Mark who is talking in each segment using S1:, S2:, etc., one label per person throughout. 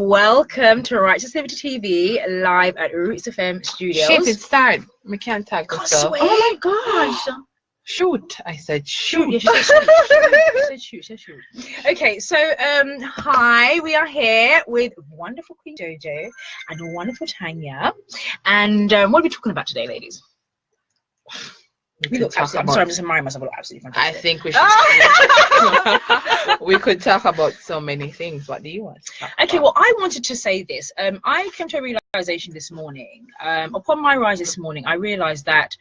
S1: Welcome to Righteous Liberty TV, live at Roots FM Studios.
S2: Shit, it started. We can't talk
S1: God,
S2: so.
S1: swear.
S2: Oh my gosh. Shoot. I said shoot.
S1: Yeah, she said shoot. Okay, so hi, we are here with wonderful Queen Jojo and wonderful Tanya. And what are we talking about today, ladies? I'm sorry, I'm just admiring myself. I look absolutely fantastic.
S2: I think we should. We could talk about so many things. What do you want to talk
S1: Okay,
S2: about?
S1: well, I wanted to say this. I came to a realization this morning. Upon my rise this morning, I realized that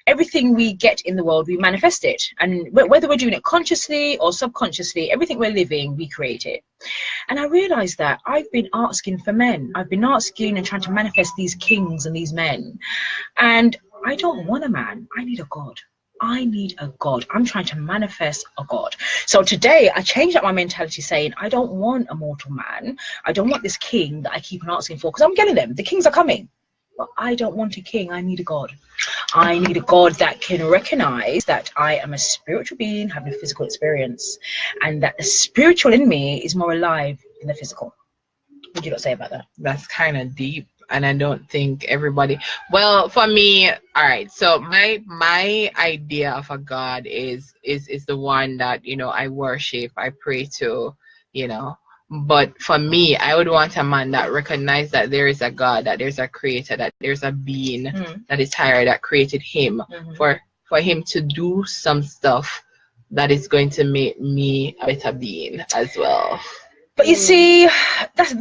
S1: everything we get in the world, we manifest it. And whether we're doing it consciously or subconsciously, everything we're living, we create it. And I realized that I've been asking for men. I've been asking and trying to manifest these kings and these men. And I don't want a man. I need a God. I need a God. I'm trying to manifest a God. So today I changed up my mentality, saying I don't want a mortal man. I don't want this king that I keep on asking for, because I'm getting them. The kings are coming. But I don't want a king. I need a God. I need a God that can recognize that I am a spiritual being having a physical experience, and that the spiritual in me is more alive than the physical. What do you got to say about that?
S2: That's kind of deep. And I don't think everybody, well, for me, all right, so my idea of a God is the one that, you know, I worship, I pray to, you know. But for me, I would want a man that recognizes that there is a God, that there's a creator, that there's a being that is higher, that created him, for him to do some stuff that is going to make me a better being as well.
S1: But you see, that's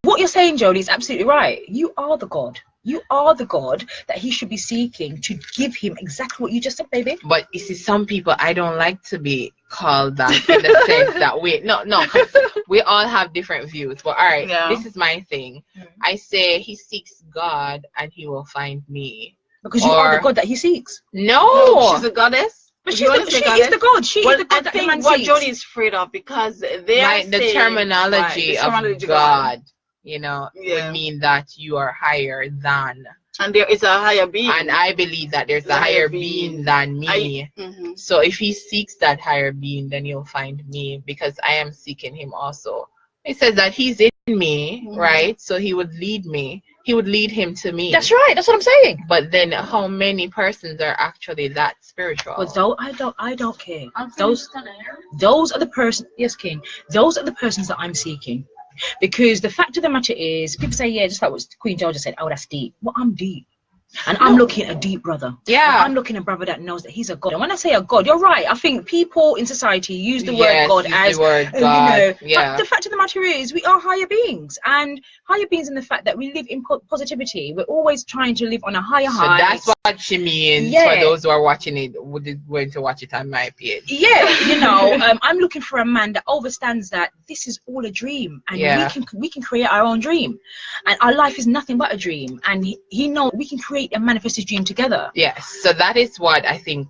S1: what you're saying, Jodie, is absolutely right. You are the God. You are the God that he should be seeking to give him exactly what you just said, baby.
S2: But you see, some people, I don't like to be called that in the sense that no, 'cause we all have different views. But all right, This is my thing. I say he seeks God and he will find me.
S1: Because you are the God that he seeks.
S2: No,
S3: she's a goddess.
S1: But she is the God. She is the God that
S3: think
S1: the man
S3: what
S1: seeks.
S3: Jodie is afraid of, because they are
S2: the terminology of God, you know, would mean that you are higher than.
S3: And there is a higher being.
S2: And I believe that there's a higher being than me. So if he seeks that higher being, then he'll find me, because I am seeking him also. He says that he's in me, right? So he would lead me. He would lead him to me.
S1: That's right. That's what I'm saying.
S2: But then, how many persons are actually that spiritual?
S1: But though I don't care. Those are the persons. Yes, King. Those are the persons that I'm seeking. Because the fact of the matter is, people say, yeah, just like what Queen Georgia said, oh, that's deep. Well, I'm deep. And I'm looking at a deep brother. Yeah. I'm looking at a brother that knows that he's a God. And when I say a God, you're right. I think people in society use the word God as,
S2: the word God.
S1: You know. But the fact of the matter is, we are higher beings. And higher beings in the fact that we live in positivity. We're always trying to live on a higher high.
S2: So that's what she means. For those who are watching it, going to watch it on my page.
S1: Yeah, you know, I'm looking for a man that understands that this is all a dream, and we can create our own dream, and our life is nothing but a dream, and he knows we can create and manifest his dream together.
S2: Yes, so that is what I think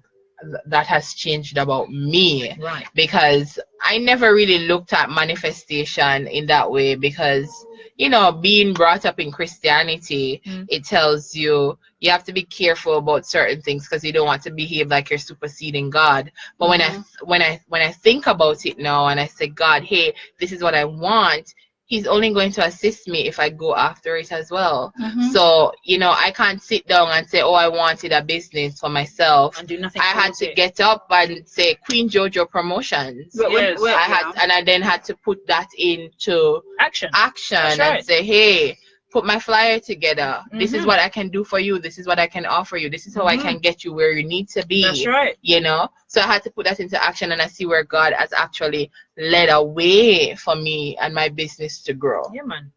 S2: that has changed about me,
S1: right?
S2: Because I never really looked at manifestation in that way, because, you know, being brought up in Christianity, it tells you have to be careful about certain things because you don't want to behave like you're superseding God. But when I think about it now and I say, God, hey, this is what I want, he's only going to assist me if I go after it as well. So, you know, I can't sit down and say, oh, I wanted a business for myself and do nothing. I had to get up and say Queen Jojo Promotions. I then had to put that into action and say, hey, put my flyer together. This is what I can do for you. This is what I can offer you. This is how I can get you where you need to be.
S1: That's right.
S2: You know, so I had to put that into action, and I see where God has actually led a way for me and my business to grow.
S1: Yeah, man.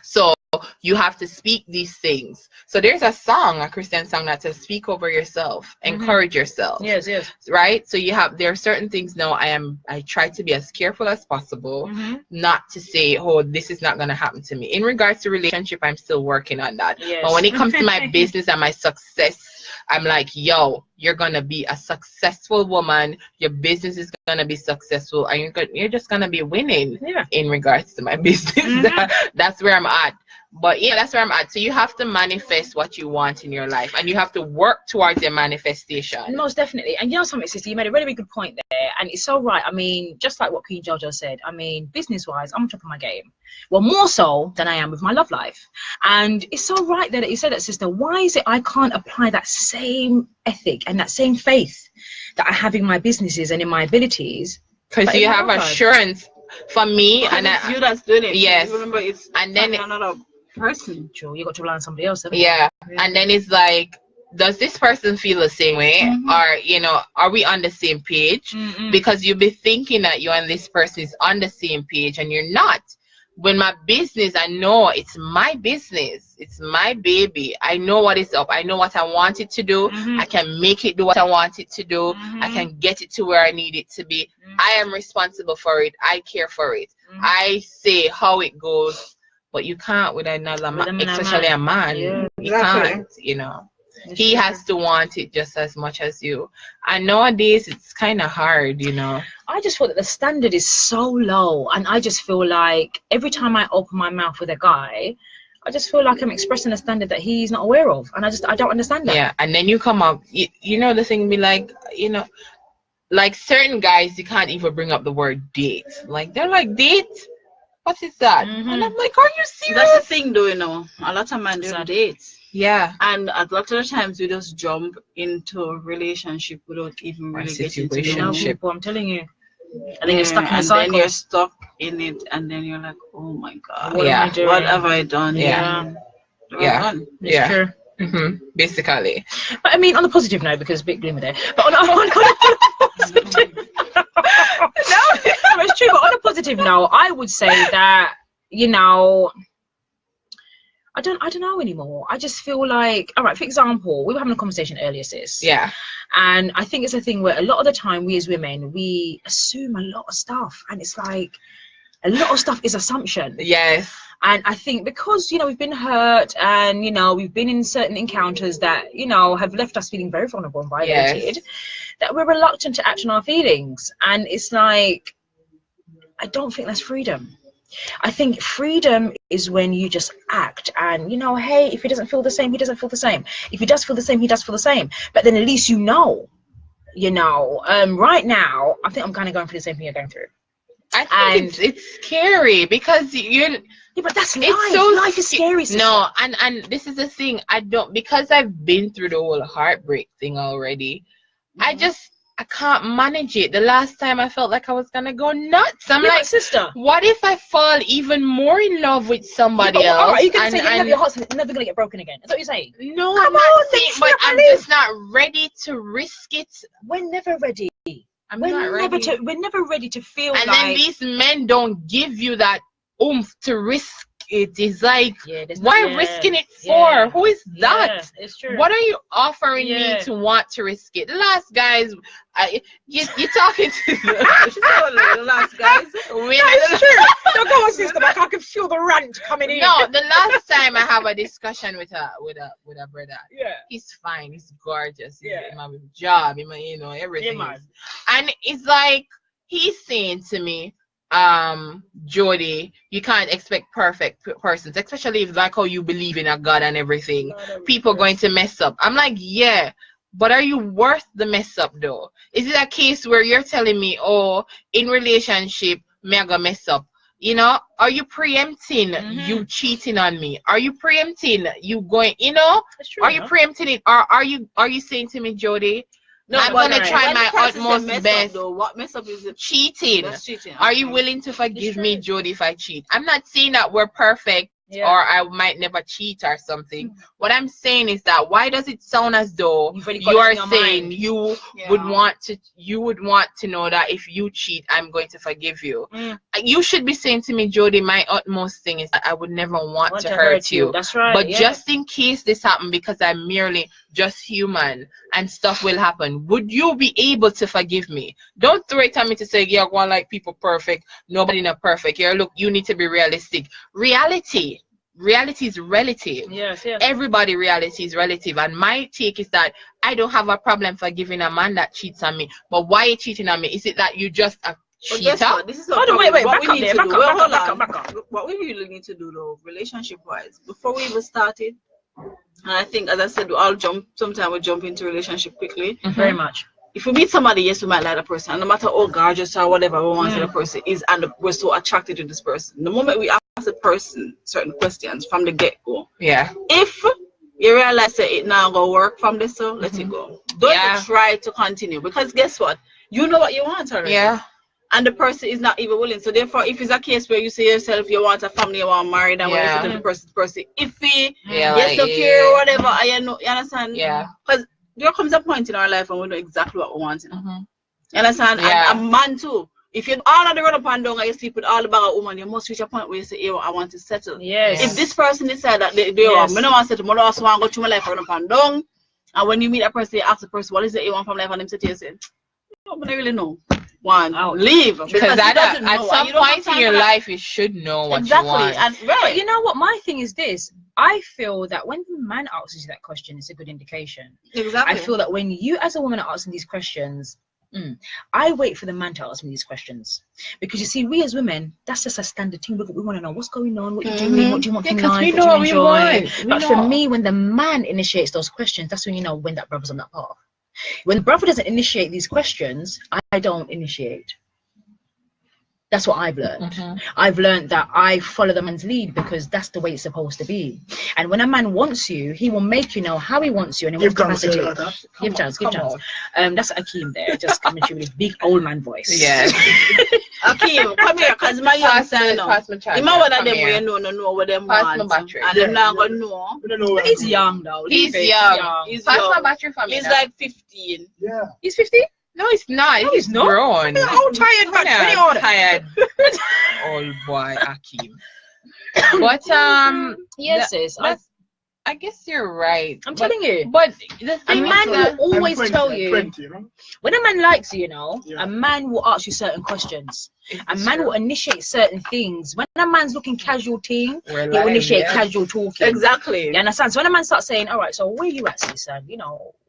S2: So you have to speak these things. So there's a song, a Christian song, that says speak over yourself, encourage yourself.
S1: Yes.
S2: Right? So there are certain things now I try to be as careful as possible, not to say, oh, this is not going to happen to me. In regards to relationship, I'm still working on that. Yes. But when it comes to my business and my success, I'm like, yo, you're going to be a successful woman. Your business is going to be successful, and you're just going to be winning in regards to my business. That's where I'm at. But yeah, that's where I'm at. So you have to manifest what you want in your life, and you have to work towards your manifestation.
S1: Most definitely. And you know something, sister, you made a really, really good point there, and it's so right. I mean, just like what Queen Jojo said, I mean, business wise, I'm on top of my game. Well, more so than I am with my love life. And it's so right there that you said that, sister. Why is it I can't apply that same ethic and that same faith that I have in my businesses and in my abilities?
S2: Because you have assurance. For me,
S3: and it's you that's doing it.
S2: Yes.
S3: Remember, it's
S2: and then
S3: another person.
S1: True, you got to rely on somebody else.
S2: Yeah. And then it's like, does this person feel the same way? Or, you know, are we on the same page? Because you'll be thinking that you and this person is on the same page, and you're not. When my business, I know it's my business. It's my baby. I know what is up. I know what I want it to do. I can make it do what I want it to do. I can get it to where I need it to be. I am responsible for it. I care for it. I say how it goes, but you can't with another man, especially a man.
S1: Yeah,
S2: you can't, you know. He has to want it just as much as you. And nowadays, it's kind of hard, you know.
S1: I just feel that the standard is so low. And I just feel like every time I open my mouth with a guy, I just feel like I'm expressing a standard that he's not aware of. And I don't understand that.
S2: Yeah, and then you come up, you know, the thing be like, you know, like certain guys, you can't even bring up the word date. Like, they're like, date? What is that? And I'm like, are you serious?
S3: That's the thing, though, you know. A lot of men do dates.
S2: Yeah.
S3: And a lot of the times we just jump into a relationship without even really getting to know
S1: people. I'm telling you. And then you're stuck in a cycle.
S3: Then you're stuck in it, and then you're like, oh my God.
S2: What
S3: have I done?
S2: Yeah.
S1: It's true.
S2: Basically.
S1: But I mean, on the positive note, because bit gloomy there. But on a positive no, it's true. But on a positive note, I would say that, you know, I don't know anymore. I just feel like, all right, for example, we were having a conversation earlier, sis.
S2: Yeah.
S1: And I think it's a thing where a lot of the time we as women, we assume a lot of stuff. And it's like, a lot of stuff is assumption.
S2: Yes.
S1: And I think because, you know, we've been hurt and, you know, we've been in certain encounters that, you know, have left us feeling very vulnerable and violated, that we're reluctant to act on our feelings. And it's like, I don't think that's freedom. I think freedom is when you just act and, you know, hey, if he doesn't feel the same, he doesn't feel the same. If he does feel the same, he does feel the same. But then at least you know. Right now, I think I'm kind of going through the same thing you're going through.
S2: I think it's scary because you're...
S1: Yeah, but that's life. Life is scary. Sister.
S2: No, and this is the thing. Because I've been through the whole heartbreak thing already, I can't manage it. The last time I felt like I was gonna go nuts. I'm like,
S1: sister,
S2: what if I fall even more in love with somebody else?
S1: Are you gonna say your heart's never gonna get broken again? Is that what you're saying?
S2: No, I'm not saying, but I'm just not ready to risk it.
S1: We're never ready. We're never ready to feel.
S2: And then these men don't give you that oomph to risk it. It's like, why risking it for? Who is that?
S1: It's true.
S2: What are you offering me to want to risk it? The last guys, you're talking to
S3: the last guys.
S1: It's true. Don't go on, sister. Like I can feel the rant coming in.
S2: No, the last time I have a discussion with a brother.
S1: Yeah.
S2: He's fine. He's gorgeous.
S1: Yeah.
S2: He have a job. He might, you know, everything.
S1: Yeah,
S2: and it's like he's saying to me, Jody, you can't expect perfect persons, especially if like how you believe in a God and everything. People going to mess up. I'm like, yeah, but are you worth the mess up though? Is it a case where you're telling me, oh, in relationship, me I gonna mess up? You know, are you preempting you cheating on me? Are you preempting you going, you know?
S1: True,
S2: are you preempting it? Or are you saying to me, Jody, no, I'm gonna try my utmost best.
S3: Though, what mess up is it?
S2: Cheating.
S3: Cheating.
S2: Are you willing to forgive me, Jody, if I cheat? I'm not saying that we're perfect or I might never cheat or something. What I'm saying is that why does it sound as though you are saying you would want to know that if you cheat, I'm going to forgive you? You should be saying to me, Jody, my utmost thing is that I would never want to hurt you.
S1: That's right.
S2: But just in case this happened, because I'm merely just human and stuff will happen, would you be able to forgive me? Don't throw it at me to say, yeah, one like people perfect, nobody not perfect. Here, look, you need to be realistic. Reality is relative.
S1: Yes.
S2: Everybody reality is relative. And my take is that I don't have a problem forgiving a man that cheats on me. But why are you cheating on me? Is it that you just a cheater?
S3: This is back up. What we really need to do though, relationship wise, before we even started, and I think, as I said, sometimes we jump into relationship quickly.
S1: Very much.
S3: If we meet somebody, yes, we might like the person, and no matter how gorgeous or whatever we want the person is, and we're so attracted to this person. The moment we a person certain questions from the get-go.
S2: Yeah.
S3: If you realize that it now go work from this, so let it go. Don't try to continue, because guess what? You know what you want already.
S2: Yeah.
S3: And the person is not even willing. So therefore, if it's a case where you say yourself, you want a family, you want married, and when you say to the person, iffy, yes, okay, or whatever, you understand?
S2: Yeah.
S3: Because there comes a point in our life when we know exactly what we want. You understand?
S2: Yeah.
S3: And a man too. If you all of the run up and down and you sleep with all the bag of women, you must reach a point where you say, hey, I want to settle.
S1: Yes.
S3: If this person decide that they want, I don't want to settle, I also want to go through my life run up and down. And when you meet a person, you ask the person, what is it you want from life? And them say to you, say, no, but I really know. Leave.
S2: Because at some point in your life, you should know what you want.
S3: And,
S1: But you know what? My thing is this. I feel that when the man asks you that question, it's a good indication.
S3: Exactly.
S1: I feel that when you, as a woman, are asking these questions, I wait for the man to ask me these questions, because you see, we as women, that's just a standard thing. We want to know what's going on, what you're doing, what do you want from life,
S2: we know what we want.
S1: But for me, when the man initiates those questions, that's when you know when that brother's on that path. When the brother doesn't initiate these questions, I don't initiate. That's what I've learned. I've learned that I follow the man's lead, because that's the way it's supposed to be. And when a man wants you, he will make you know how he wants you and in what capacity. Give chance. That's Akeem there, just coming to with his big old man voice.
S2: Yeah.
S3: Akeem, come here, because my young son,
S2: pass my charger.
S3: You know what them way know what them
S2: pass
S3: want.
S2: My battery.
S3: And they're not going to know.
S1: But he's young though.
S2: He's young. Pass my battery for me.
S3: He's like 15.
S4: Yeah.
S1: He's 15?
S2: No, he's not.
S1: No, he's not.
S2: Grown.
S1: How tired, man?
S2: Tired. Old boy, Akeem. But
S1: yes, sis.
S2: I guess you're right.
S1: I'm telling you.
S2: But the thing
S1: a man will always
S4: 20,
S1: tell you,
S4: 20, you know?
S1: when a man likes you, a man will ask you certain questions. A man will initiate certain things. When a man's looking casual team, he will initiate casual talking.
S3: Exactly.
S1: You understand? So when a man starts saying, all right, so where you at, sis? And,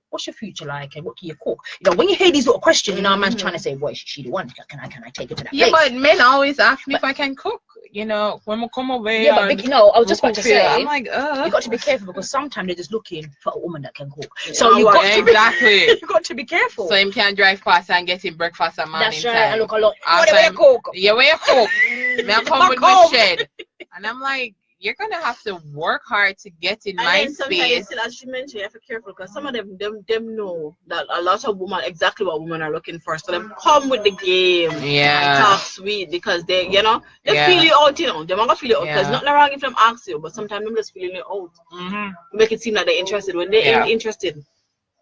S1: what's your future like, and what can you cook? When you hear these little questions, a man's trying to say, "Boy, she the one? Can I take it to that place?"
S2: But men always ask me if I can cook. When I come away.
S1: Yeah, but I was just about to say,
S2: I'm like,
S1: you got to be careful, because sometimes they're just looking for a woman that can cook. So you got you got to be careful.
S2: So him can drive past and get him breakfast and morning.
S1: That's right. I look a lot.
S2: Where you
S1: cook?
S2: Yeah, where you cook? Me I come with my shed, and I'm like, you're gonna have to work hard to get in my space.
S3: As she mentioned, you have to be careful, because some of them know that a lot of women exactly what women are looking for. So them come with the game, and talk sweet, because they feel you out. They're gonna feel you out, because nothing wrong if them ask you, but sometimes them just feeling you out. Make it seem like they're interested when they ain't interested.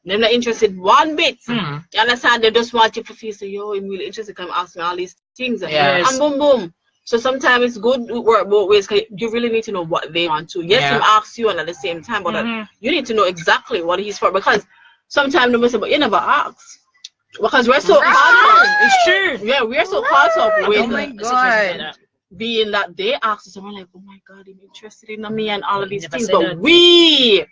S3: They're not interested one bit. You understand? They just want you to feel, yo, I'm really interested. Come ask me all these things, and boom, boom. So sometimes it's good to work both ways, because you really need to know what they want to. Yes, him ask you, and at the same time, but you need to know exactly what he's for, because sometimes they may say, but you never ask. Because we're so caught up.
S1: It's true.
S3: Yeah, we're so caught up with
S2: oh my God.
S3: being that they ask us, and we're like, oh my God, I'm interested in me and all of these things. But we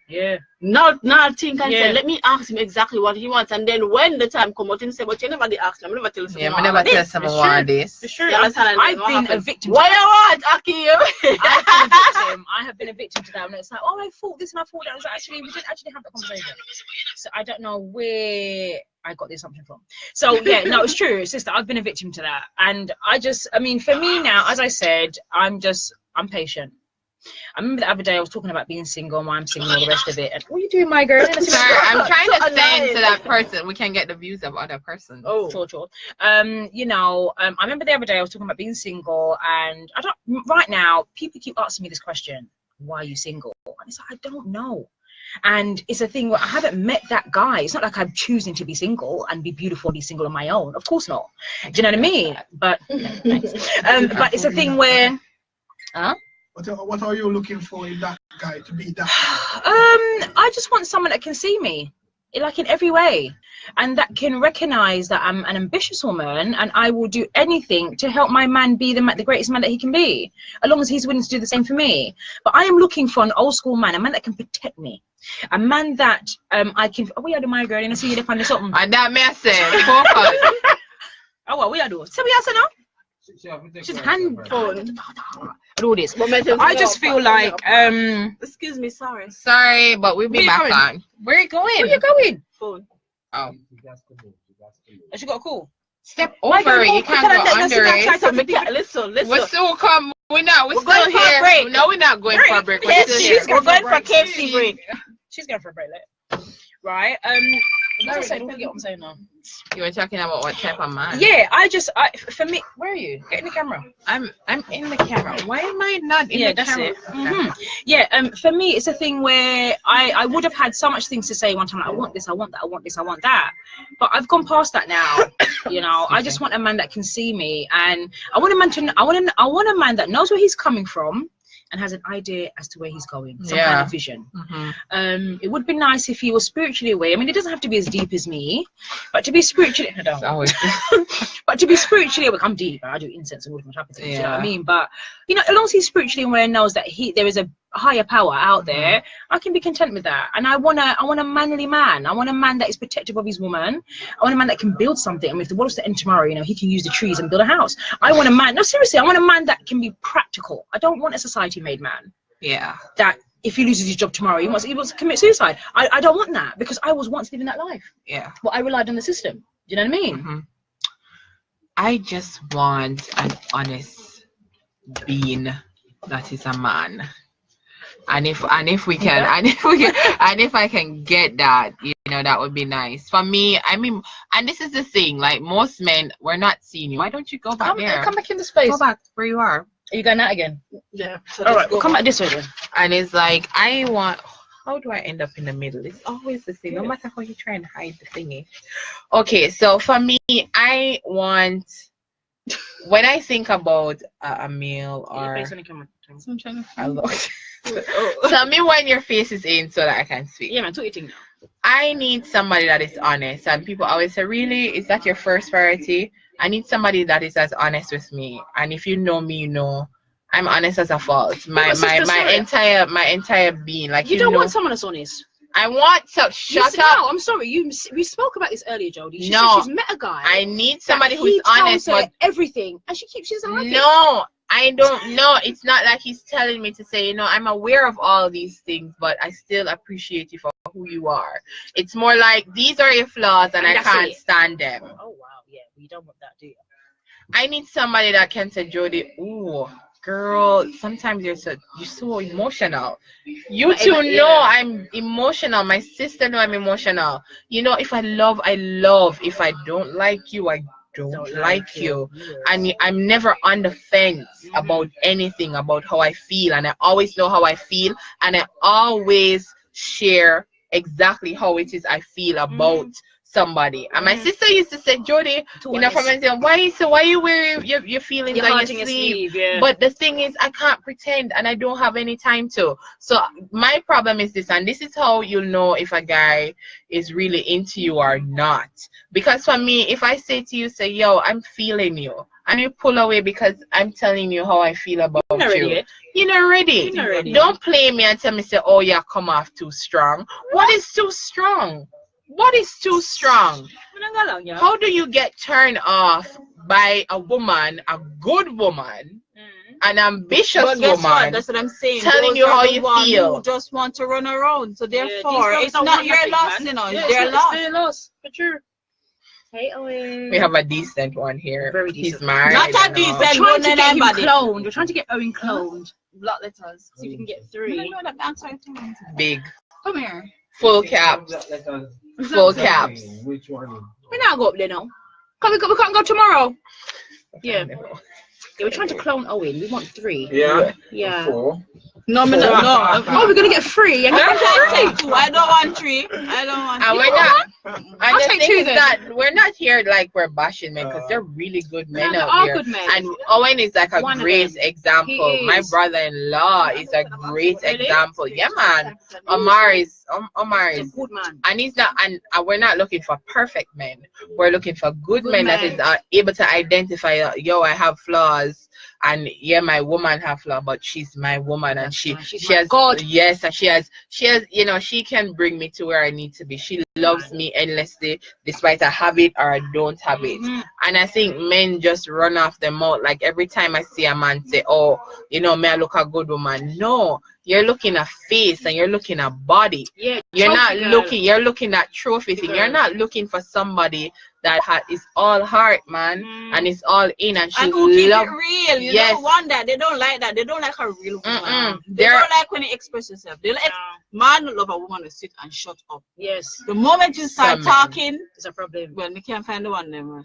S3: not think and say, let me ask him exactly what he wants. And then when the time come out, him say, but you never did ask him. I never tell someone.
S2: I never tell someone this.
S1: For sure. I've been a victim.
S3: What you want, Akeem?
S1: I have been a victim to that. And it's like, oh, I thought this and I thought that. We didn't actually have that conversation. So I don't know where I got the assumption from. So yeah, no, it's true, sister. I've been a victim to that. And for me now, as I said, I'm patient. I remember the other day I was talking about being single, why I'm single, all the rest of it. And what are you doing, my girl?
S2: Sorry, I'm trying to say to that person, we can get the views of other persons.
S3: Oh,
S1: sure. I remember the other day I was talking about being single, and right now people keep asking me this question: why are you single? And it's like, I don't know. And it's a thing where I haven't met that guy. It's not like I'm choosing to be single and be beautiful and be single on my own. Of course not. Do you know what I mean? But but it's a thing where
S4: What are you looking for in that guy to be that?
S1: I just want someone that can see me, like in every way, and that can recognize that I'm an ambitious woman, and I will do anything to help my man be the greatest man that he can be, as long as he's willing to do the same for me. But I am looking for an old school man, a man that can protect me, a man that I can. Oh, we are the my girl, and I see you there on something.
S2: And that message, focus.
S1: Oh, what we are doing? So we are saying now. She's hand phone and all this. I just feel like
S3: excuse me,
S2: sorry, but we'll be back on. Where are you going?
S1: Where you going?
S3: Phone.
S2: Oh,
S1: she got a call.
S2: Step over it. You can't go under it.
S3: Listen.
S2: We're still come. we're not. We're
S3: going
S2: still
S3: for a
S2: here.
S3: break.
S2: No, we're not going for a break. We're
S1: Yes,
S2: still
S1: she's
S2: here.
S3: We're going for KFC break.
S1: She's going for a break. Right. What was I saying? I forget what I'm saying now.
S2: You were talking about what type of man?
S1: Yeah, for me, where are you? Get in the camera.
S2: I'm in the camera. Why am I not in the
S1: that's
S2: camera?
S1: it. Yeah, for me, it's a thing where I would have had so much things to say one time. Like, I want this, I want that, I want this, I want that. But I've gone past that now. You know, I just want a man that can see me, and I want a man I want a man that knows where he's coming from and has an idea as to where he's going, some kind of vision. It would be nice if he was spiritually aware. I mean, it doesn't have to be as deep as me, but to be spiritually, but to be spiritually aware, I'm deep. I do incense and all different type of things. You know what I mean? But you know, as long as he's spiritually aware and knows that there is a higher power out there, I can be content with that. And I want a manly man. I want a man that is protective of his woman. I want a man that can build something. I mean, if the world was to end tomorrow, you know, he can use the trees and build a house. I want a man. No, seriously, I want a man that can be practical. I don't want a society-made man. Yeah. That if he loses his job tomorrow, he wants to commit suicide. I don't want that, because I was once living that life. Yeah. But I relied on the system. Do you know what I mean?
S2: I just want an honest being that is a man. And if I can get that, you know, that would be nice for me. I mean, and this is the thing, like most men, we're not seeing you. Why don't you go back there?
S1: Come back in the space.
S2: Go back where you are.
S1: Are you going out again?
S3: Yeah. So
S1: all right, we'll come back this way then.
S2: And it's like, how do I end up in the middle? It's always the same, no matter how you try and hide the thingy. Okay, so for me, I want, when I think about a male or a lot. Tell me when your face is in so that I can speak.
S1: Yeah, man, do your thing now.
S2: I need somebody that is honest, and people always say, really, is that your first priority? I need somebody that is as honest with me, and if you know me, you know I'm honest as a fault. My entire being, like,
S1: you don't want someone that's honest.
S2: I want shut up.
S1: No, I'm sorry. We spoke about this earlier, Jodie. She said she's met a guy.
S2: I need somebody who's honest.
S1: But everything, and she doesn't like it.
S2: No, I don't know. It's not like he's telling me to say, you know, I'm aware of all these things, but I still appreciate you for who you are. It's more like, these are your flaws, and I can't stand them.
S1: Oh wow, yeah, you don't want that, do you?
S2: I need somebody that can say, Jodie, ooh, girl, sometimes you're so emotional. You two know I'm emotional. My sister know I'm emotional. You know, if I love, I love. If I don't like you, I don't like you. And I'm never on the fence about anything, about how I feel. And I always know how I feel. And I always share exactly how it is I feel about somebody. And my sister used to say, Jodie, you know, from why you wear your feelings on your sleeve? But the thing is, I can't pretend, and I don't have any time to. So my problem is this, and this is how you'll know if a guy is really into you or not. Because for me, if I say to you, say, yo, I'm feeling you, and you pull away because I'm telling you how I feel about you, you're not ready. Don't play me and tell me, say, oh yeah, come off too strong. What is too strong? What is too strong? How do you get turned off by a woman, a good woman, an ambitious woman?
S3: What? That's what I'm saying.
S2: Telling you how you feel.
S3: You just want to run around. So therefore, it's not your loss, you know. It's their loss.
S1: Their loss, for sure. Hey, Owen.
S2: We have a decent one here.
S1: Very decent.
S2: He's married.
S3: Not a decent one.
S1: We're trying to get Owen cloned.
S3: Block letters. See if we can get 3.
S2: Big.
S3: Come here.
S2: Full caps. Full caps.
S4: Which one?
S1: We now go up there now. We can't go tomorrow. Yeah. We're trying to clone Owen. We want 3.
S4: Yeah. 4.
S3: No. Oh,
S1: we're gonna get 3.
S3: I don't want 3. I don't want 3.
S2: And we're not.
S1: I'll take 2 then.
S2: That we're not here like we're bashing men, because they're really good men out here.
S1: Good men.
S2: And Owen is like a great example. My brother-in-law is a great example. Yeah, man. Omar is
S1: a good man.
S2: And he's not. And we're not looking for perfect men. We're looking for good men that is able to identify. Yo, I have flaws. And yeah, my woman have flaws, but she's my woman, and she has God. Yes, and she has, you know, she can bring me to where I need to be. She loves me endlessly despite I have it or I don't have it. And I think men just run off the mouth. Like every time I see a man say, oh, you know, may I look a good woman? No, you're looking at face and you're looking at body.
S1: Yeah,
S2: you're not looking, you're looking at trophy thing. You're not looking for somebody that is all heart, man, and it's all in, and she
S3: who keep it real. You don't want that. They don't like that. They don't like a real woman. They don't like when you express yourself. They like man love a woman to sit and shut up.
S1: Yes.
S3: The moment you start talking,
S1: it's a problem.
S3: Well, we can't find the one them.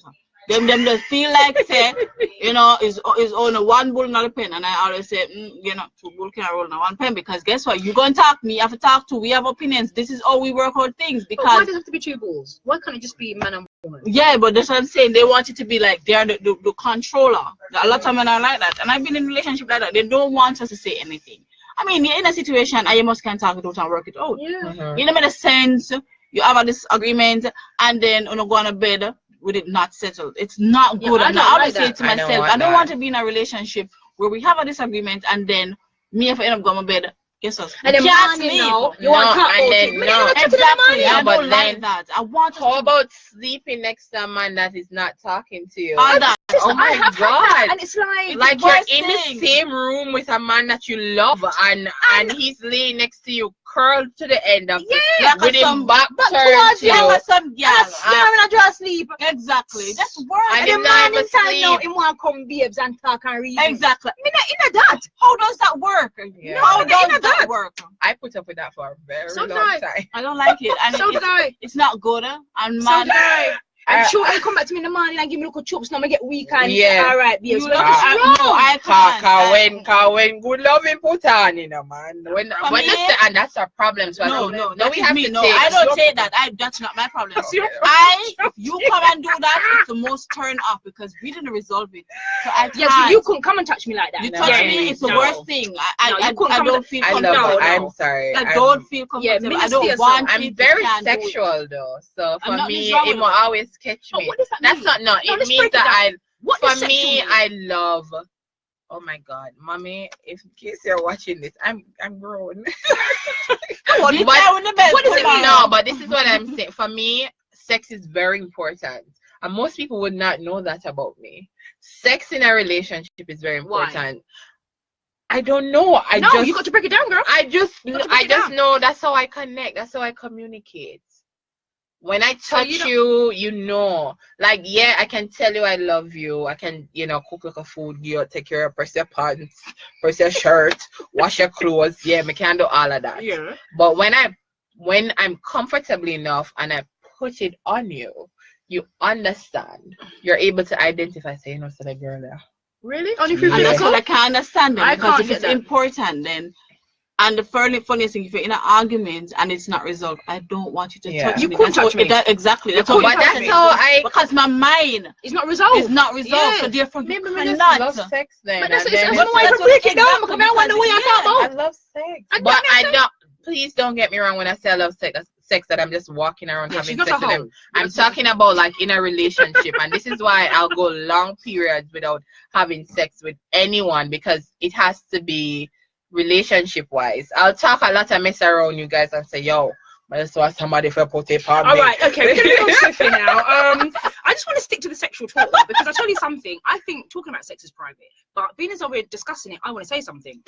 S3: Them just feel like say, you know, is on a one bull not a pen, and I always say, you know, two bull can roll on one pen, because guess what? You gonna talk, me, I have to talk to. We have opinions. This is how we work out things. Because
S1: why does it have to be two bulls? Why can't it just be man and woman?
S3: Yeah, but that's what I'm saying. They want it to be like they're the controller. A lot of men are like that, and I've been in a relationship like that. They don't want us to say anything. I mean, you're in a situation and you must can talk it out and work it out.
S1: Yeah.
S3: You know, in a sense, you have a disagreement, and then you go on a bed with it not settled. It's not good.
S1: Yeah,
S3: I always say to myself, I don't want to be in a relationship where we have a disagreement and then me if I end up going to bed, guess what?
S1: And then
S3: can't
S1: sleep.
S3: You
S1: want
S2: and then
S3: exactly.
S2: Yeah,
S3: I
S2: but
S3: don't like that. I want.
S2: How about sleeping next to a man that is not talking to you?
S3: All that.
S2: Oh my God!
S1: And it's like
S2: you're in the same room with a man that you love, and he's laying next to you, curled to the end of the with him back turned to you.
S3: Some girl.
S1: I just sleep.
S3: Exactly. That's work.
S2: And
S1: the
S2: him
S1: man
S2: not even
S1: inside now,
S2: sleep.
S1: he want to come babes and talk and read.
S3: Exactly.
S1: In that.
S3: How does that work?
S2: Yeah.
S3: How does that work?
S2: I put up with that for a very long time.
S3: I don't like it. And it's not good. And man,
S1: I'm sure he'll come back to me in the morning and give me little chops. Now I get weak and all right, babes.
S2: When good loving put on, you know, man. And that's our problem. So
S3: no,
S2: we have to
S3: I don't say that. That's not my problem. You come and do that, it's the most turn off because we didn't resolve it. So
S1: so you couldn't come and touch me like that.
S3: You touch me, it's the worst thing. I don't feel comfortable.
S2: I'm sorry.
S3: I don't feel comfortable. I don't want it.
S2: I'm very sexual though. So for me, it will always catch me. That's not it means that I love. Oh my God, mommy! If in case you're watching this, I'm grown. What does it mean? No, but this is what I'm saying. For me, sex is very important, and most people would not know that about me. Sex in a relationship is very important. Why? I don't know.
S1: You got to break it down, girl.
S2: I just know that's how I connect. That's how I communicate. When I touch you, you know, like, yeah, I can tell you I love you. I can, you know, cook like a food, you take care of, press your pants, press your shirt, wash your clothes. Yeah, I can do all of that.
S1: Yeah.
S2: But when I'm comfortable enough and I put it on you, you understand. You're able to identify, say, you know, so the girl there.
S1: Really?
S3: Only if that's what I can't understand them, because if it's important, then. And the funniest thing, if you're in an argument and it's not resolved, I don't want you to touch me.
S1: You couldn't touch me.
S3: Exactly.
S2: That's how
S3: because my mind
S1: is not resolved.
S3: It's not resolved. So therefore,
S2: maybe we just love sex then.
S1: But that's why I break it down. Because I wonder what you're talking about.
S2: I love sex. But I don't. Please don't get me wrong when I say I love sex that I'm just walking around having sex with them. I'm talking about like in a relationship, and this is why I'll go long periods without having sex with anyone, because it has to be relationship wise. I'll talk a lot of mess around you guys and say, yo, I just want somebody for put a palm.
S1: All right, okay, we're gonna go swiftly now. I just want to stick to the sexual talk because I tell you something. I think talking about sex is private, but being as though we're discussing it, I want to say something.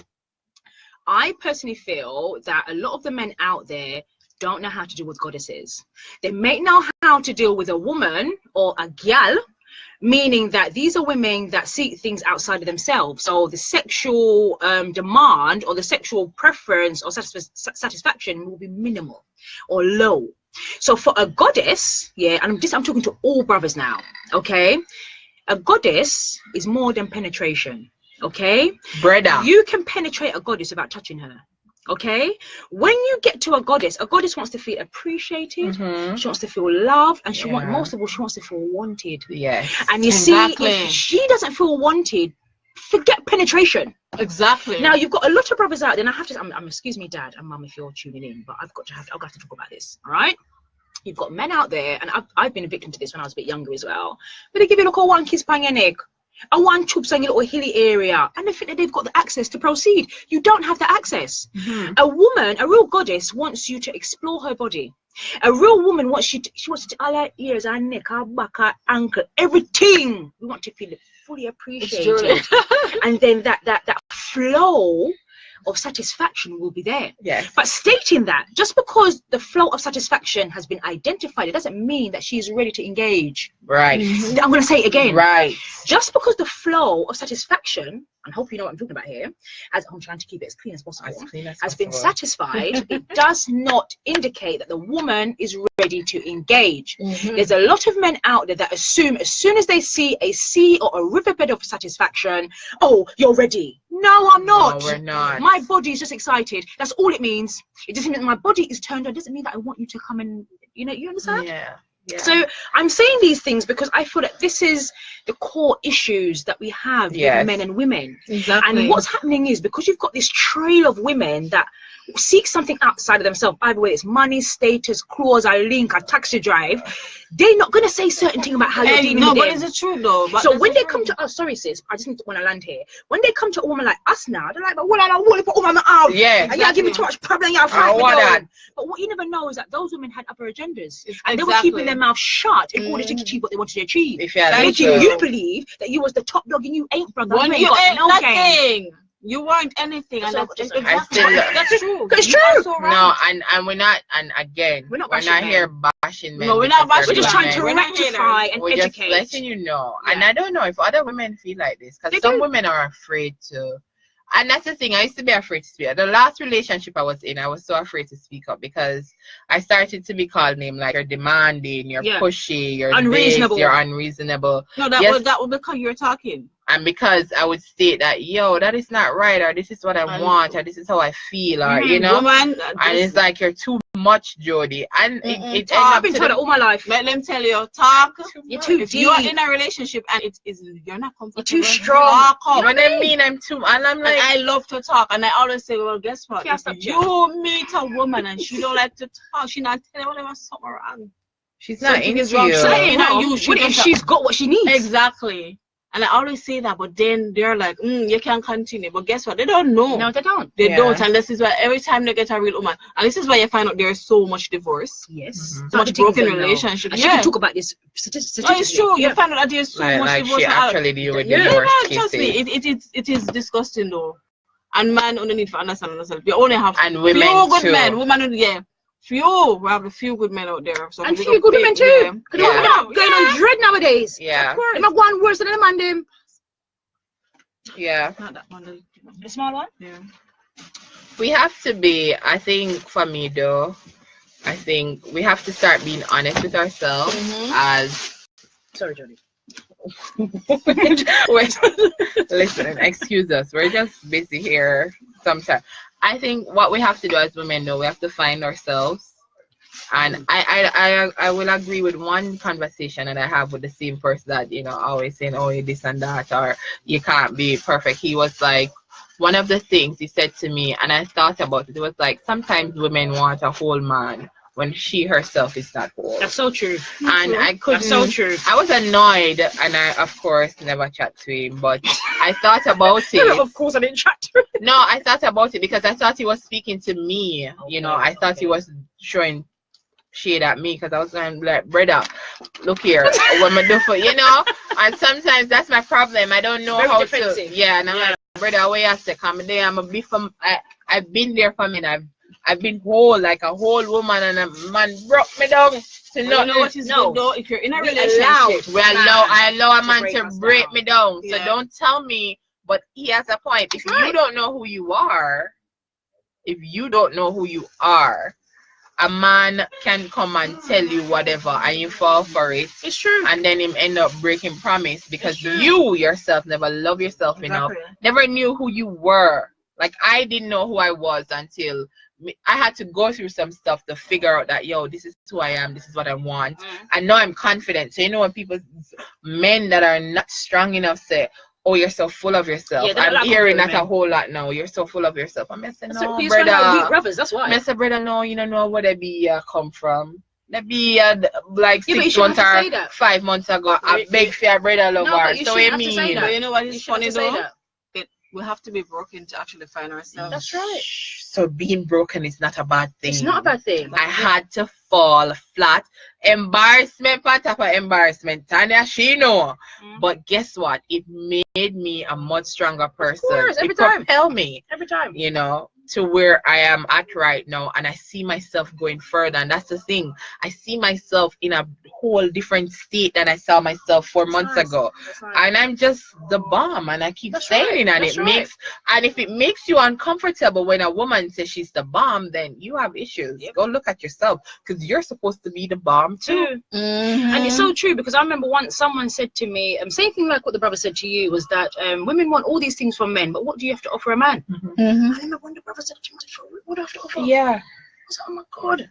S1: I personally feel that a lot of the men out there don't know how to deal with goddesses. They may know how to deal with a woman or a gal, meaning that these are women that seek things outside of themselves. So the sexual demand or the sexual preference or satisfaction will be minimal or low. So for a goddess, yeah, and I'm talking to all brothers now, okay? A goddess is more than penetration, okay?
S2: Brother.
S1: You can penetrate a goddess without touching her. Okay, when you get to a goddess wants to feel appreciated, she wants to feel loved, and she most of all, she wants to feel wanted.
S2: Yes.
S1: And you see, if she doesn't feel wanted, forget penetration.
S3: Exactly.
S1: Now you've got a lot of brothers out there, and I have to, I'm excuse me, Dad and Mum, if you're tuning in, but I've got to talk about this. All right. You've got men out there, and I've been a victim to this when I was a bit younger as well. But they give you a one kiss on your neck. A one chups on your little hilly area, and they think that they've got the access to proceed. You don't have the access. A woman, a real goddess, wants you to explore her body. A real woman, what she wants to all her ears, her neck, her back, her ankle, everything. We want to feel fully appreciated. And then that flow of satisfaction will be there.
S2: Yes.
S1: But stating that, just because the flow of satisfaction has been identified, it doesn't mean that she's ready to engage.
S2: Right.
S1: I'm going to say it again.
S2: Right.
S1: Just because the flow of satisfaction, and hope you know what I'm talking about here, as I'm trying to keep it as clean as possible, has been satisfied, it does not indicate that the woman is ready to engage. There's a lot of men out there that assume as soon as they see a sea or a riverbed of satisfaction, oh, you're ready. No, I'm not.
S2: No, we're not.
S1: My body is just excited. That's all it means. It doesn't mean that my body is turned on. It doesn't mean that I want you to come and, you understand?
S2: Yeah. Yeah.
S1: So I'm saying these things because I feel that this is the core issues that we have with men and women.
S3: Exactly.
S1: And what's happening is because you've got this trail of women that seek something outside of themselves, either way it's money, status, clause, a link, a taxi drive, they're not going to say certain thing about how you're dealing with them.
S3: No, but it's true though. But
S1: so when they come to us, sorry sis, I just need to want to land here. When they come to a woman like us now, they're like, but what I want to put woman out.
S2: Yeah.
S1: And y'all give me too much problem, y'all fight me down. But what you never know is that those women had other agendas. And they were keeping their mouth shut in order to achieve what they wanted to achieve. Making you believe that you was the top dog and you ain't, brother.
S3: You ain't nothing. You weren't anything, and that's true.
S1: It's true.
S3: So right.
S2: No, and we're not, and again, we're not here bashing men.
S3: No, we're not bashing.
S1: We're just trying to rectify and
S2: we're
S1: educate.
S2: Just letting you know. And I don't know if other women feel like this, because some women are afraid to. And that's the thing. I used to be afraid to speak. The last relationship I was in, I was so afraid to speak up because I started to be called names like you're demanding, you're pushy, you're unreasonable. You're unreasonable.
S3: No, that would because you're talking.
S2: And because I would state that, yo, that is not right, or this is what I want, or this is how I feel, or you know,
S3: woman,
S2: and it's like you're too much, Jody. And
S1: I've been told it all my life.
S3: Let them tell you, talk.
S1: You're too
S3: if
S1: deep.
S3: You are in a relationship and you're not comfortable.
S1: You're too strong.
S2: When I mean I'm too, and I'm like,
S3: I love to talk, and I always say, well, guess what? If you meet a woman and she don't like to talk, she not telling whatever something wrong.
S2: She's not into you.
S1: If she's got what she needs.
S3: Exactly. And I always say that, but then they're like, you can continue. But guess what? They don't know.
S1: No, they don't.
S3: They don't. And this is why every time they get a real woman, and this is why you find out there's so much divorce.
S1: Yes.
S3: So much broken relationships.
S1: And she can talk about this statistically.
S3: Oh, it's true. You find out that there's so much divorce.
S2: She actually deal with divorce cases.
S3: Trust me, it is disgusting though. And man only need to understand themselves. We only have
S2: and women
S3: few good
S2: too.
S3: Men. Women, few. We have a few good men out there. So
S1: and few good women too. Because we're not going on dread nowadays.
S2: Yeah.
S1: They're not going worse than the man them.
S2: Yeah.
S3: Not that one.
S1: The small one?
S3: Yeah.
S2: We have to be, I think for me though, I think we have to start being honest with ourselves as...
S1: Sorry, Jody.
S2: Wait, listen, excuse us. We're just busy here sometimes. I think what we have to do as women though, we have to find ourselves. And I will agree with one conversation that I have with the same person that, always saying, oh, you this and that, or you can't be perfect. He was like, one of the things he said to me, and I thought about it, it was like, sometimes women want a whole man when she herself is not whole.
S1: That's so true.
S2: And I couldn't.
S1: That's so true.
S2: I was annoyed, and I, of course, never chat to him, but I thought about it.
S1: Of course, I didn't chat to him.
S2: No, I thought about it because I thought he was speaking to me. I thought he was showing shade at me because I was going like, brother, look here, what am I doing for and sometimes that's my problem. I don't know how to and I'm like, brother, wait a second, I'm a bit from I've been there for me, and I've been whole like a whole woman, and a man broke me down to
S3: know what is good though. If you're in a relationship,
S2: I allow a man to break me down. So don't tell me, but he has a point. If you don't know who you are, a man can come and tell you whatever and you fall for it.
S1: It's true.
S2: And then him end up breaking promise because you yourself never love yourself enough. Never knew who you were. Like I didn't know who I was until I had to go through some stuff to figure out that, this is who I am. This is what I want. And now I'm confident. So when men that are not strong enough say, oh, you're so full of yourself. I'm hearing that a whole lot now. You're so full of yourself. I'm saying, no, brother.
S1: Brothers, that's why.
S2: I said, brother, no, you don't know where they be come from. They be like 6 months or 5 months ago. I beg for your brother lover. So I mean,
S3: but you know what is funny though? We have to be broken to actually find ourselves.
S1: That's right.
S2: So being broken is not a bad thing.
S1: It's not a bad thing.
S2: I had to fall flat. Embarrassment, on top of embarrassment. Tanya, she know. But guess what? It made me a much stronger person.
S1: Of course, every
S2: it
S1: time.
S2: propelled me.
S1: Every time.
S2: You know, to where I am at right now, and I see myself going further. And that's the thing. I see myself in a whole different state than I saw myself 4 months ago. And I'm just the bomb, and I keep saying it, and it makes, and if it makes you uncomfortable when a woman says she's the bomb, then you have issues. Go look at yourself, because you're supposed to be the bomb too.
S1: And it's so true, because I remember once someone said to me, same thing like what the brother said to you, was that women want all these things from men, but what do you have to offer a man? I remember when the brother said to me, what do I have to offer?
S2: Yeah.
S1: I was like, oh my God,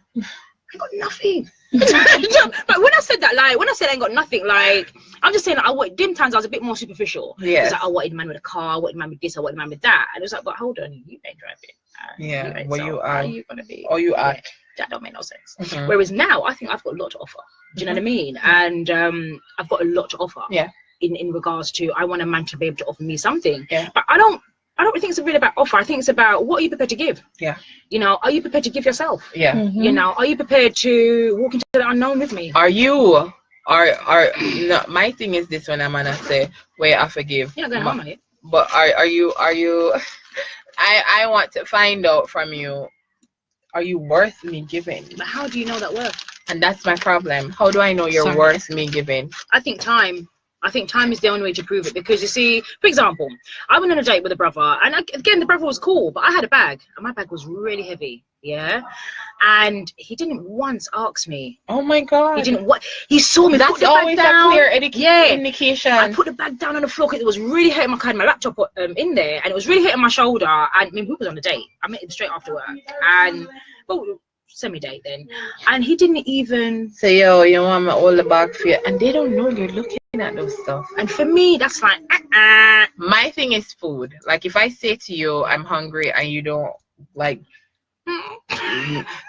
S1: I got nothing. But when I said that, like, when I said I ain't got nothing, like, I'm just saying, dim times I was a bit more superficial.
S2: Yeah.
S1: Like, I wanted a man with a car, I wanted a man with this, I wanted a man with that. And it was like, but hold on, you ain't driving.
S2: Yeah, well, you
S1: How
S2: are.
S1: are you gonna be?
S2: Or you are.
S1: That don't make no sense. Whereas now, I think I've got a lot to offer. Do you know what I mean? And I've got a lot to offer.
S2: Yeah.
S1: In regards to, I want a man to be able to offer me something.
S2: Yeah.
S1: But I don't think it's really about offer. I think it's about, what are you prepared to give?
S2: Yeah.
S1: You know, are you prepared to give yourself?
S2: Yeah.
S1: You know, are you prepared to walk into the unknown with me?
S2: Are you? No, my thing is this, when I'm gonna say, wait, I forgive.
S1: Yeah, going home, mate.
S2: But are you? I want to find out from you. Are you worth me giving?
S1: But how do you know that worth?
S2: And that's my problem. How do I know you're worth me giving?
S1: I think time is the only way to prove it, because you see, for example, I went on a date with a brother, and again, the brother was cool, but I had a bag, and my bag was really heavy, yeah, and he didn't once ask me.
S2: Oh my God.
S1: He didn't. He saw me.
S2: That's always a clear indication.
S1: I put the bag down on the floor because it was really hurting. I had my laptop in there, and it was really hitting my shoulder. And I mean, we was on a date. I met him straight after work, and semi-date then, and he didn't even
S2: say, yo, you want me to hold the bag for you, and they don't know you're looking at those stuff.
S1: And for me, that's like
S2: my thing is food. Like, if I say to you I'm hungry and you don't like,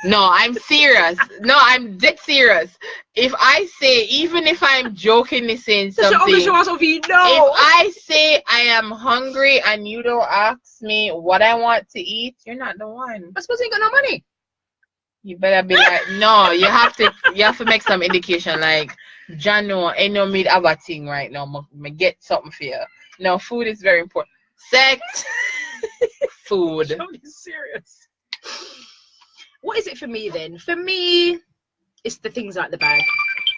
S2: no, I'm serious. No, I'm dead serious. If I say, even if I'm jokingly saying something, if I say I am hungry and you don't ask me what I want to eat, you're not the one.
S1: I suppose you ain't got no money.
S2: You better be like, no, you have to make some indication, like, Jano, ain't no me have a thing right now. Me get something for you. No, food is very important. Sex, food.
S1: I'm serious. What is it for me then? For me, it's the things like the bag.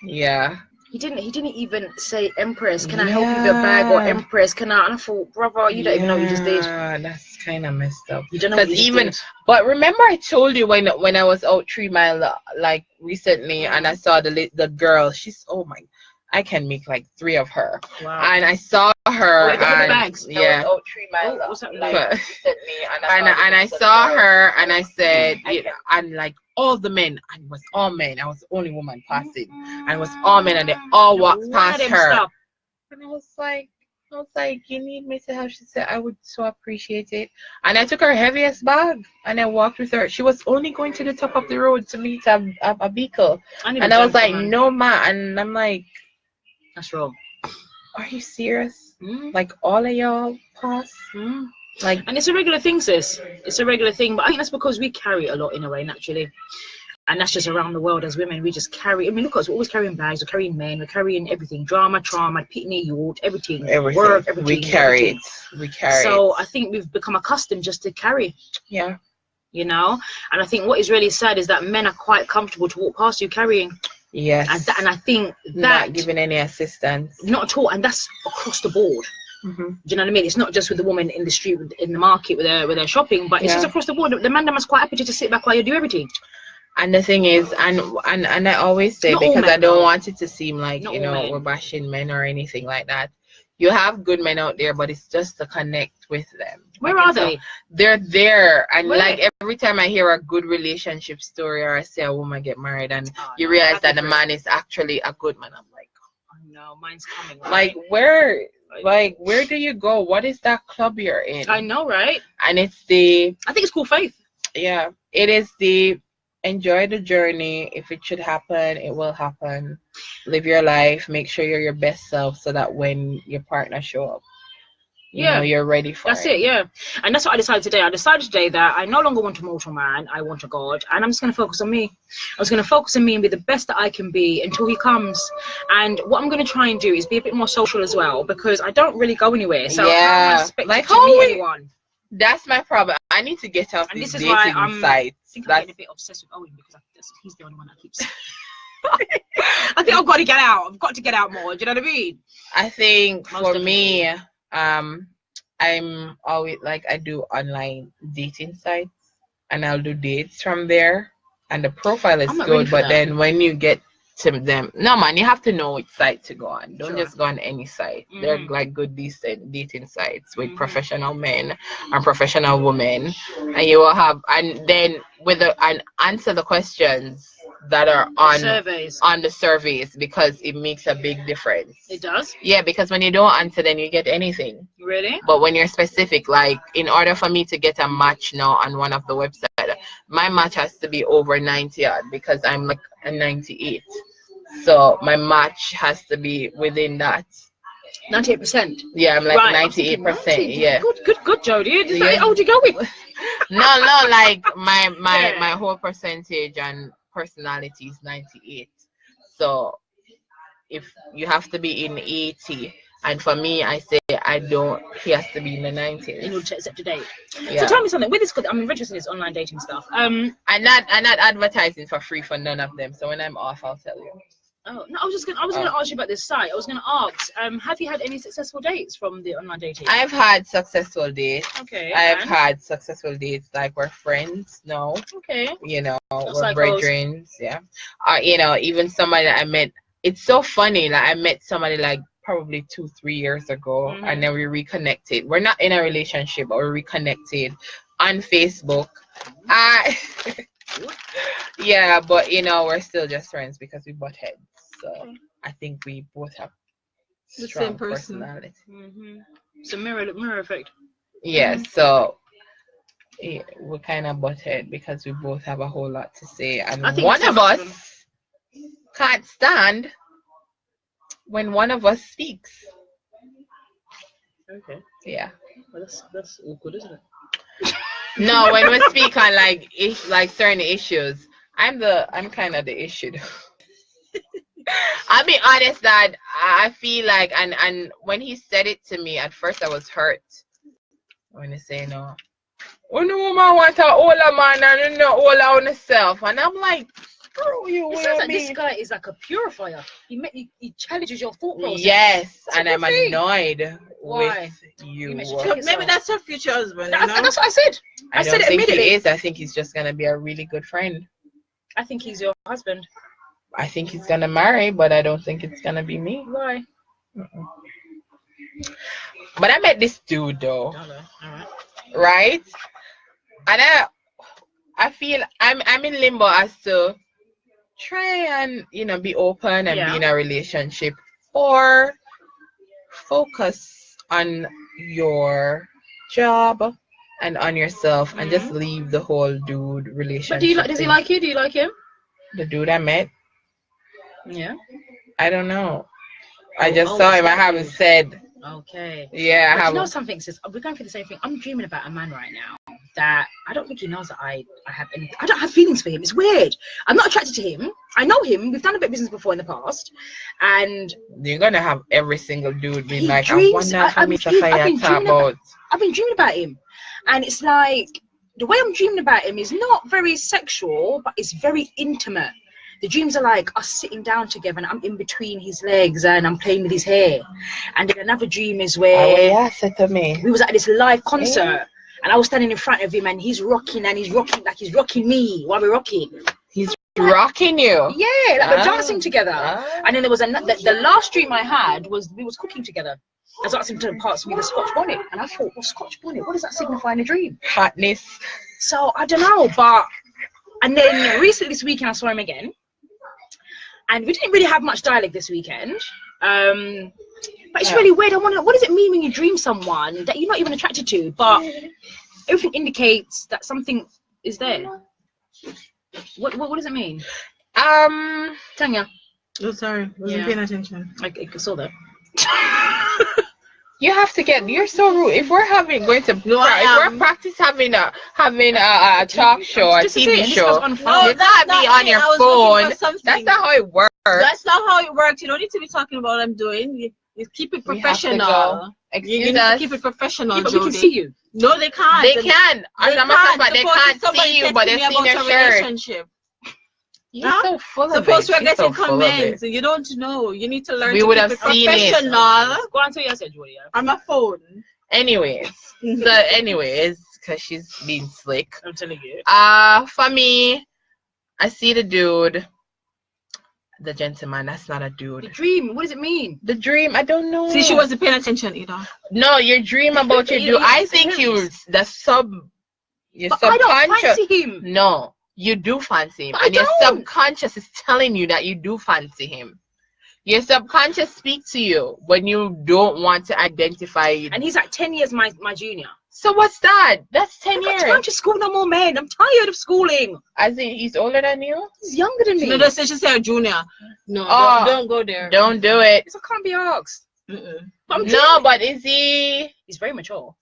S2: Yeah.
S1: He didn't even say, Empress, can I help you with your bag, or Empress, can I? And I thought, brother, you don't even know what you just did.
S2: That's kind of messed up.
S1: You don't know what you
S2: even
S1: did.
S2: But remember, I told you when I was out 3 Mile like recently, and I saw the girl. She's, oh my, I can make like 3 of her. Wow. And I saw her.
S1: The bags.
S2: Yeah.
S1: Out 3 Mile. What's that like?
S2: Recently, and I saw her, and I said, and like, all the men, and it was all men. I was the only woman passing, and it was all men, and they all walked past her. Stop. And I was like, you need me to help? She said, I would so appreciate it. And I took her heaviest bag, and I walked with her. She was only going to the top of the road to meet a vehicle, and I was like, no, ma. And I'm like,
S1: that's wrong.
S2: Are you serious? Like, all of y'all pass? Like,
S1: and it's a regular thing, sis. It's a regular thing, but I think that's because we carry a lot in a way naturally, and that's just around the world as women. We just carry. I mean, look at us. We're always carrying bags. We're carrying men. We're carrying everything. Drama, trauma, pitney, yacht, everything. Work, everything.
S2: We carry it. We carry.
S1: So I think we've become accustomed just to carry.
S2: Yeah.
S1: You know, and I think what is really sad is that men are quite comfortable to walk past you carrying.
S2: Yes.
S1: And I think that
S2: not giving any assistance.
S1: Not at all, and that's across the board. Do you know what I mean? It's not just with the woman in the street, in the market, with her shopping, but it's just across the board. The man is quite happy to sit back while you do everything.
S2: And the thing is, and I always say, because I don't want it to seem like, you know, we're bashing men or anything like that. You have good men out there, but it's just to connect with them.
S1: Where are they?
S2: They're there, and like every time I hear a good relationship story, or I see a woman get married, and you realize that the man is actually a good man, I'm like,
S1: oh no, mine's coming. Right?
S2: Like, where do you go? What is that club you're in?
S1: I know, right?
S2: And I
S1: think it's called faith.
S2: Yeah, it is the enjoy the journey. If it should happen, it will happen. Live your life. Make sure you're your best self, so that when your partner show up, you know you're ready for
S1: that's it. Yeah, and that's what I decided today. I decided today that I no longer want a mortal man. I want a god, and I'm just going to focus on me. I was going to focus on me and be the best that I can be until he comes. And what I'm going to try and do is be a bit more social as well, because I don't really go anywhere. So
S2: yeah,
S1: I expect like to meet anyone.
S2: That's my problem. I need to get off these dating sites.
S1: I think I'm getting a bit obsessed with Owen because he's the only one that keeps. I think I've got to get out. I've got to get out more. Do you know what I mean?
S2: I think for me, I'm always like I do online dating sites, and I'll do dates from there, and the profile is good. But then when you get to them, no man, you have to know which site to go on. Don't just go on any site. They're like good, decent dating sites with professional men and professional women, and you will have, and then and answer the questions that are on the surveys, because it makes a big difference.
S1: It does?
S2: Yeah, because when you don't answer, then you get anything.
S1: Really?
S2: But when you're specific, like in order for me to get a match now on one of the websites, my match has to be over 90 odd, because I'm like a 98. So my match has to be within that.
S1: 98%.
S2: Yeah, I'm like 98%. Yeah.
S1: Good, Jody. How old you going?
S2: No, like my whole percentage and personality is 98. So if you have to be in 80, and for me, I say he has to be in the 90s
S1: in order to accept a date.
S2: Yeah.
S1: So tell me something with this, I'm interested in this online dating stuff.
S2: I'm not advertising for free for none of them, so when I'm off, I'll tell you.
S1: Oh no, I was gonna ask you about this site. I was gonna ask, have you had any successful dates from the online dating?
S2: I've had successful dates.
S1: Okay.
S2: I've had successful dates, like we're friends now.
S1: Okay.
S2: You know, we're brethren. Yeah. You know, even somebody that I met. It's so funny. Like I met somebody like probably 2-3 years ago, and then we reconnected. We're not in a relationship, but we reconnected on Facebook. Yeah, but you know, we're still just friends because we butt heads. So I think we both have
S3: the same
S2: personality.
S1: So mirror effect.
S2: Yeah, so yeah, we're kind of butt head because we both have a whole lot to say, and one of us can't stand when one of us speaks.
S1: Okay.
S2: Yeah.
S1: Well, that's awkward, isn't it?
S2: No, when we speak on like certain issues, I'm kind of the issue. I'll be honest that I feel like, and when he said it to me, at first I was hurt. When he say no, when the woman want a older man and not older on herself, and I'm like, screw you.
S1: It sounds like this guy is like a purifier. He challenges your thought process.
S2: Yes, and I'm annoyed
S1: with
S2: you.
S3: Maybe that's her future husband.
S1: That's what I said. I said it immediately.
S2: He is. I think he's just gonna be a really good friend.
S1: I think he's your husband.
S2: I think he's gonna marry, but I don't think it's gonna be me.
S1: Why?
S2: But I met this dude though.
S1: Alright.
S2: Right? And I feel I'm in limbo as to try and be open and be in a relationship, or focus on your job and on yourself and just leave the whole dude relationship.
S1: But does he like you? Do you like him?
S2: The dude I met?
S1: Yeah.
S2: I don't know. I just saw him. I haven't said.
S1: Okay.
S2: Yeah.
S1: But you know something, sis? We're going through the same thing. I'm dreaming about a man right now that I don't think he knows that I have anything. I don't have feelings for him. It's weird. I'm not attracted to him. I know him. We've done a bit of business before in the past, and
S2: you're gonna have every single dude being like,
S1: dreams,
S2: I wonder how much I talk about.
S1: I've been dreaming about him, and it's like the way I'm dreaming about him is not very sexual, but it's very intimate. The dreams are like us sitting down together, and I'm in between his legs, and I'm playing with his hair. And then another dream is where we was at this live concert, and I was standing in front of him, and he's rocking like he's rocking me while we're rocking.
S2: He's rocking you?
S1: Yeah, like we're dancing together. And then there was the last dream I had was we was cooking together. I was asking him to pass me the Scotch bonnet, and I thought, well, Scotch bonnet, what does that signify in a dream?
S2: Hotness.
S1: So I don't know, and then recently this weekend I saw him again. And we didn't really have much dialogue this weekend. But it's really weird. I wonder, what does it mean when you dream someone that you're not even attracted to, but everything indicates that something is there? What does it mean? Tanya.
S3: Oh, sorry. Wasn't paying attention.
S1: I saw that.
S2: You have to get. You're so rude. If we're going to, if we're practice having a talk show, a TV show, you can't be on your phone. That's not how it works.
S3: That's not how it works. You don't need to be talking about what I'm doing. You keep it professional. You need to keep it professional.
S1: Yeah, but we can see you.
S3: No, they can't.
S2: They can. They can't see you, but they see your shirt. You're so full of it.
S3: Suppose we're getting comments. You don't know. You need to learn to keep it professional.
S1: Go on to your said, Julia.
S3: On my phone.
S2: Anyways, because she's being slick.
S1: I'm telling you.
S2: For me, I see the dude. The gentleman, that's not a dude.
S1: The dream, what does it mean?
S2: The dream, I don't know.
S3: See, she wasn't paying attention either.
S2: No, your dream about your dude. I think your subconscious.
S1: I don't fancy him.
S2: No, you do fancy him, and your subconscious is telling you that you do fancy him. Your subconscious speaks to you when you don't want to identify.
S1: And he's like 10 years my junior.
S2: So what's that? That's 10 years.
S1: I'm to school no more, man. I'm tired of schooling.
S2: As in, he's older than you?
S1: He's younger than me.
S3: No, that's she said junior. No, don't go there.
S2: Don't do it.
S1: I can't be asked.
S2: No, but is he?
S1: He's very mature.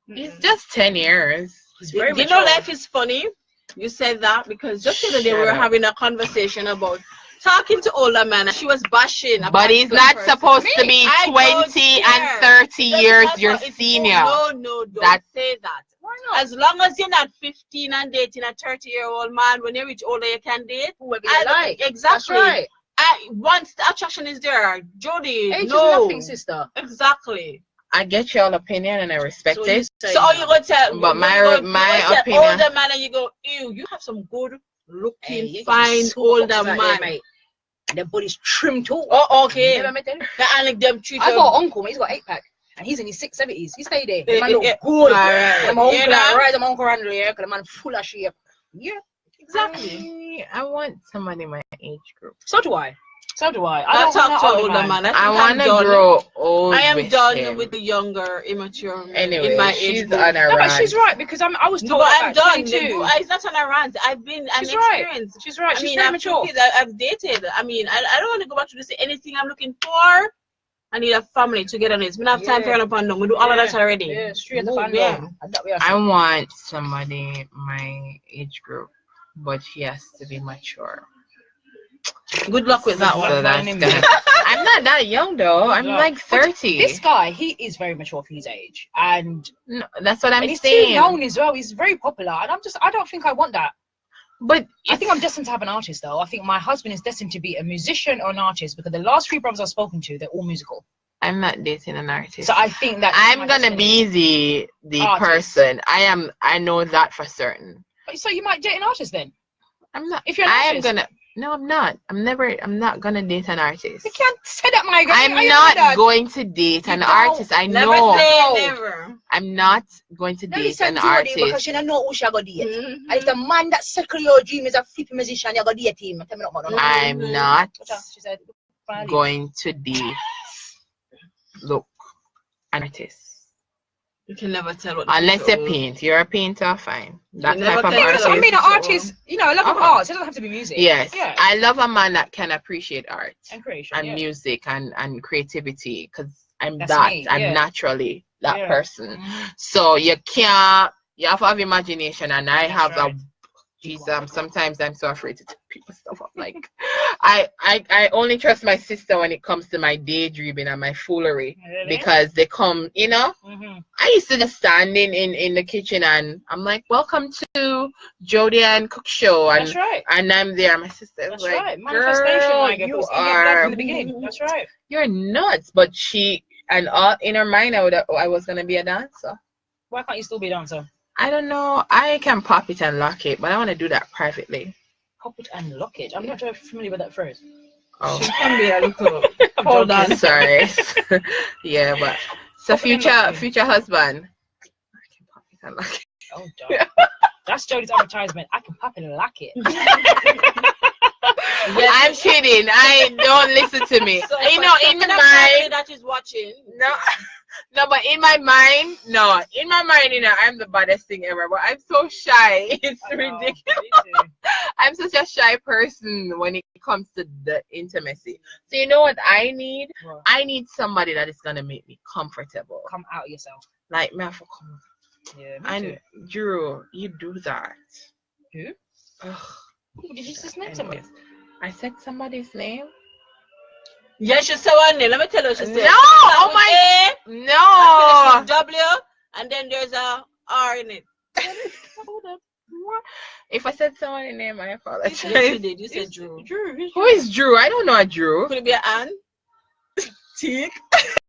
S2: He's just 10 years.
S1: He's very mature.
S3: You know, life is funny. You said that because just the other day we were having a conversation about talking to older man, and she was bashing.
S2: But he's not supposed to be 20 and 30 years your senior.
S3: No, don't say that. Why not? As long as you're not 15 and dating a 30-year-old man, when you reach older, you can date.
S1: Whoever
S3: you
S1: like.
S3: Exactly.
S1: That's right.
S3: Once the attraction is there, Jody,
S1: age is nothing, sister.
S3: Exactly.
S2: I get your opinion and I respect it.
S3: So all you go tell,
S2: but my opinion,
S3: older man, and you go, ew, you have some good looking, fine older man.
S1: There, the body's trimmed too.
S3: Oh, okay.
S1: Never met them.
S3: I like them treat.
S1: I got an uncle, man. He's got 8-pack, and he's in his 670s. He stayed there. The man look good. I'm uncle Randall here, because the man full of shape. Yeah, exactly.
S2: I want somebody in my age group.
S1: So do I. I
S3: don't talk to older man.
S2: I want to grow old.
S3: I am done with the younger, immature.
S2: Anyway,
S3: in my
S2: she's
S3: age group.
S2: on a rant.
S1: But she's right, because I was told
S3: I'm done.
S1: Too.
S3: It's not on a rant. I've been an experience.
S1: She's right. She's
S3: very
S1: mature.
S3: I've dated. I mean, I don't want to go back to say anything I'm looking for. I need a family togetherness. We don't have time to run up and down. We do all of that already.
S1: Yeah, straight at the fan.
S2: I want somebody my age group, but he has to be mature.
S3: Good luck with that one.
S2: So I'm not that young though. I'm like 30.
S1: This guy, he is very mature for his age, and
S2: that's what I'm saying.
S1: He's too young as well. He's very popular, and I don't think I want that.
S2: But
S1: I think I'm destined to have an artist though. I think my husband is destined to be a musician or an artist, because the last 3 brothers I've spoken to, they're all musical.
S2: I'm not dating an artist.
S1: So I think that
S2: I'm gonna be the person. I know that for certain.
S1: So you might date an artist then?
S2: I'm not. If you're an artist. No, I'm not. I'm not gonna date an artist.
S1: You can't say that, my girl.
S2: I'm not going to date an artist. I know.
S3: Never.
S2: I'm not going to date an artist.
S1: Because you don't know who she's gonna date. And if the man that circle your dream is a flipping musician, you're gonna date him.
S2: I'm not going to date. Look, an artist.
S3: You can never tell what.
S2: Unless you paint. You're a painter, fine. That type of artist.
S1: I mean, an artist, I love art. It doesn't have to be music.
S2: Yes.
S1: Yeah.
S2: I love a man that can appreciate art
S1: and creation
S2: and music and creativity, because I'm
S1: I'm
S2: naturally that person. So you have to have imagination, and I have a sometimes I'm so afraid to tell people stuff. I'm like, I only trust my sister when it comes to my daydreaming and my foolery, because they come, I used to just stand in the kitchen and I'm like, welcome to Jody and Cook Show, and and I'm there. My sister was like,
S1: manifestation,
S2: you are
S1: from the beginning. That's right.
S2: You're nuts. But in her mind, I was gonna be a dancer.
S1: Why can't you still be a dancer?
S2: I don't know. I can pop it and lock it, but I want to do that privately.
S1: Pop it and lock it? I'm not very familiar with that phrase.
S2: Oh.
S3: She can be a little. Hold on.
S2: Sorry. Yeah, but so future husband. I can pop it and lock it.
S1: Oh, darn. That's Jody's advertisement. I can pop it and lock it.
S2: I'm kidding. Don't listen to me.
S3: So
S2: in the mind
S3: that is watching.
S2: No. No, but in my mind, I'm the baddest thing ever. But I'm so shy. It's ridiculous. I'm such a shy person when it comes to the intimacy. So you know what I need?
S1: What?
S2: I need somebody that is gonna make me comfortable.
S1: Come out yourself.
S2: Like me have to come.
S1: Yeah.
S2: And Drew, you do that.
S1: Who?
S2: Ugh.
S1: Did you just name somebody?
S2: I said somebody's name.
S3: Yeah, she said one name. Let me tell you what she said.
S2: No! Oh my! No!
S3: And W, and then there's a R in it.
S2: If I said someone's name, I apologize.
S3: Yes, you did. You said Drew.
S1: Drew.
S2: Who is Drew? I don't know a Drew.
S3: Could it be an Ann?
S1: Teak.